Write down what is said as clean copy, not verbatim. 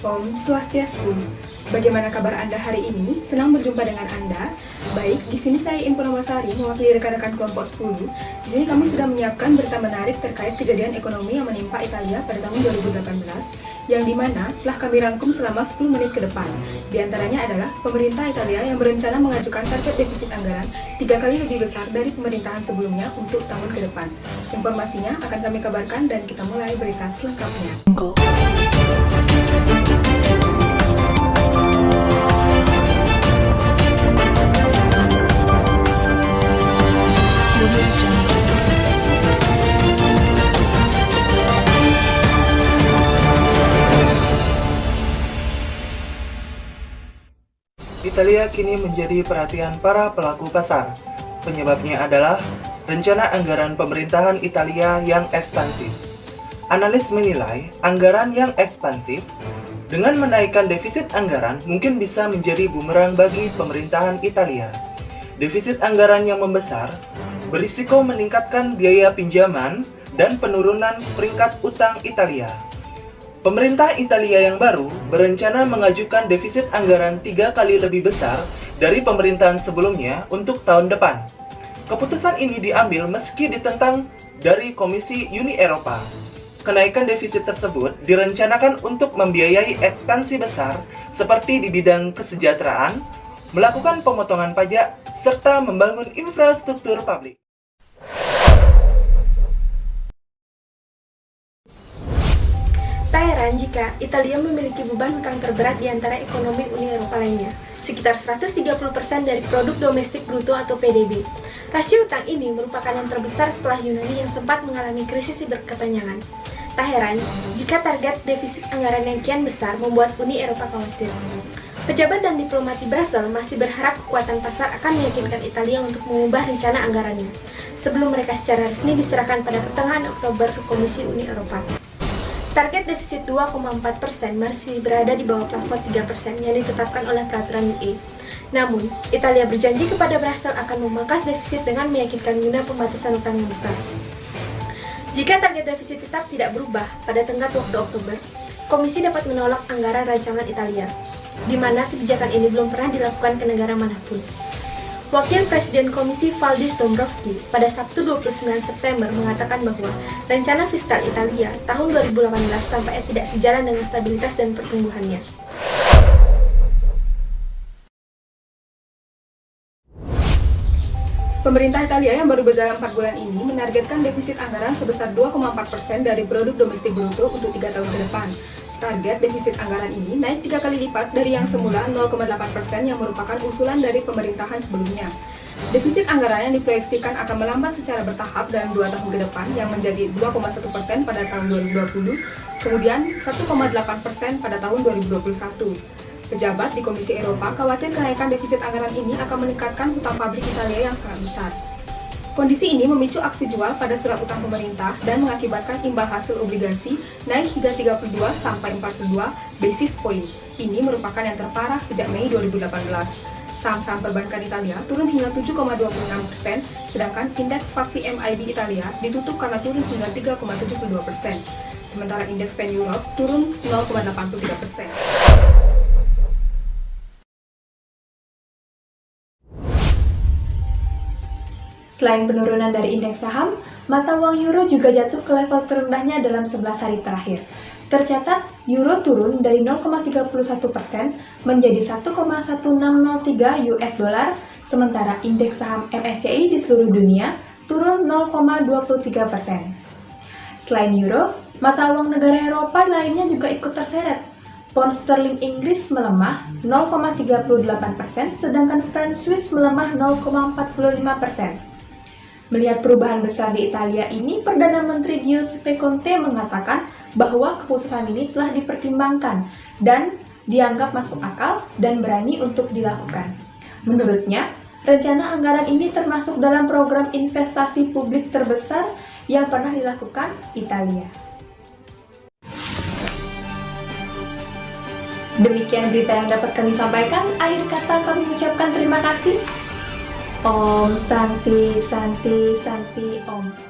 Om Swastiastu. Bagaimana kabar Anda hari ini? Senang berjumpa dengan Anda. Baik, di sini saya Impu Namasari mewakili rekan-rekan kelompok 10. Di sini kami sudah menyiapkan berita menarik terkait kejadian ekonomi yang menimpa Italia pada tahun 2018, yang dimana telah kami rangkum selama 10 menit ke depan. Di antaranya adalah pemerintah Italia yang berencana mengajukan target defisit anggaran 3 kali lebih besar dari pemerintahan sebelumnya untuk tahun ke depan. Informasinya akan kami kabarkan dan kita mulai berita selengkapnya. Italia kini menjadi perhatian para pelaku pasar. Penyebabnya adalah rencana anggaran pemerintahan Italia yang ekspansif. Analis menilai anggaran yang ekspansif dengan menaikkan defisit anggaran mungkin bisa menjadi bumerang bagi pemerintahan Italia. Defisit anggaran yang membesar berisiko meningkatkan biaya pinjaman dan penurunan peringkat utang Italia. Pemerintah Italia yang baru berencana mengajukan defisit anggaran 3 kali lebih besar dari pemerintahan sebelumnya untuk tahun depan. Keputusan ini diambil meski ditentang dari Komisi Uni Eropa. Kenaikan defisit tersebut direncanakan untuk membiayai ekspansi besar seperti di bidang kesejahteraan, melakukan pemotongan pajak, serta membangun infrastruktur publik. Tak heran jika Italia memiliki beban hutang terberat di antara ekonomi Uni Eropa lainnya, sekitar 130% dari produk domestik bruto atau PDB. Rasio utang ini merupakan yang terbesar setelah Yunani yang sempat mengalami krisis berkepanjangan. Tak heran jika target defisit anggaran yang kian besar membuat Uni Eropa khawatir. Pejabat dan diplomat di Brussels masih berharap kekuatan pasar akan meyakinkan Italia untuk mengubah rencana anggarannya, sebelum mereka secara resmi diserahkan pada pertengahan Oktober ke Komisi Uni Eropa. Target defisit 2,4% masih berada di bawah plafon 3% yang ditetapkan oleh peraturan UE. Namun, Italia berjanji kepada Brussels akan memangkas defisit dengan meyakinkan guna pembatasan utang yang besar. Jika target defisit tetap tidak berubah pada tenggat waktu Oktober, Komisi dapat menolak anggaran rancangan Italia, di mana kebijakan ini belum pernah dilakukan ke negara manapun. Wakil Presiden Komisi Valdis Dombrovskis pada Sabtu 29 September mengatakan bahwa rencana fiskal Italia tahun 2018 tampaknya tidak sejalan dengan stabilitas dan pertumbuhannya. Pemerintah Italia yang baru berjalan 4 bulan ini menargetkan defisit anggaran sebesar 2,4% dari produk domestik bruto untuk 3 tahun ke depan. Target defisit anggaran ini naik 3 kali lipat dari yang semula 0,8% yang merupakan usulan dari pemerintahan sebelumnya. Defisit anggaran yang diproyeksikan akan melambat secara bertahap dalam 2 tahun ke depan yang menjadi 2,1% pada tahun 2020, kemudian 1,8% pada tahun 2021. Pejabat di Komisi Eropa khawatir kenaikan defisit anggaran ini akan meningkatkan hutang publik Italia yang sangat besar. Kondisi ini memicu aksi jual pada surat utang pemerintah dan mengakibatkan imbal hasil obligasi naik hingga 32-42 basis point. Ini merupakan yang terparah sejak Mei 2018. Saham-saham perbankan Italia turun hingga 7,26%, sedangkan indeks FTSE MIB Italia ditutup karena turun hingga 3,72%. Sementara indeks Pan Europe turun 0,83%. Selain penurunan dari indeks saham, mata uang euro juga jatuh ke level terendahnya dalam 11 hari terakhir. Tercatat, euro turun dari 0,31% menjadi 1,1603 US dollar, sementara indeks saham MSCI di seluruh dunia turun 0,23%. Selain euro, mata uang negara Eropa lainnya juga ikut terseret. Pound sterling Inggris melemah 0,38%, sedangkan franc Swiss melemah 0,45%. Melihat perubahan besar di Italia ini, Perdana Menteri Giuseppe Conte mengatakan bahwa keputusan ini telah dipertimbangkan dan dianggap masuk akal dan berani untuk dilakukan. Menurutnya, rencana anggaran ini termasuk dalam program investasi publik terbesar yang pernah dilakukan Italia. Demikian berita yang dapat kami sampaikan. Akhir kata kami ucapkan terima kasih. Om Santi Santi Santi Om.